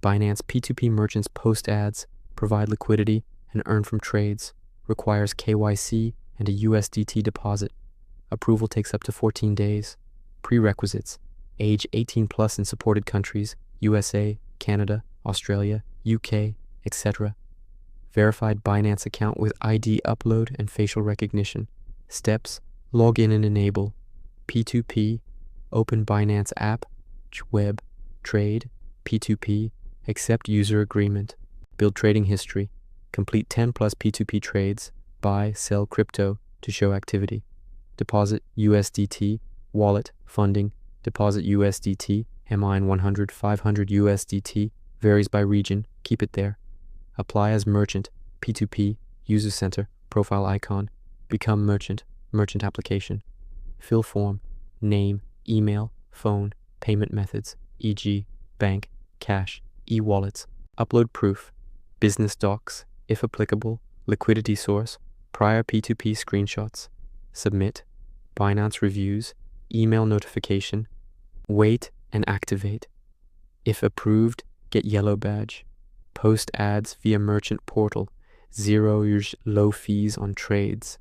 Binance P2P merchants post ads, provide liquidity, and earn from trades. Requires KYC and a USDT deposit. Approval takes up to 14 days. Prerequisites: age 18 plus in supported countries, USA, Canada, Australia, UK, etc. Verified Binance account with ID upload and facial recognition. Steps: log in and enable. P2P, open Binance app, web, trade, P2P, accept user agreement. Build trading history. Complete 10 plus P2P trades, buy, sell crypto to show activity. Deposit USDT, wallet, funding, deposit USDT, mine 100, 500 USDT, varies by region, keep it there. Apply as merchant, P2P, user center, profile icon, become merchant, merchant application. Fill form, name, email, phone, payment methods, e.g., bank, cash, e-wallets. Upload proof, business docs, if applicable, liquidity source, prior P2P screenshots. Submit, Binance reviews, email notification, wait and activate. If approved, get yellow badge. Post ads via merchant portal, 0 low fees on trades.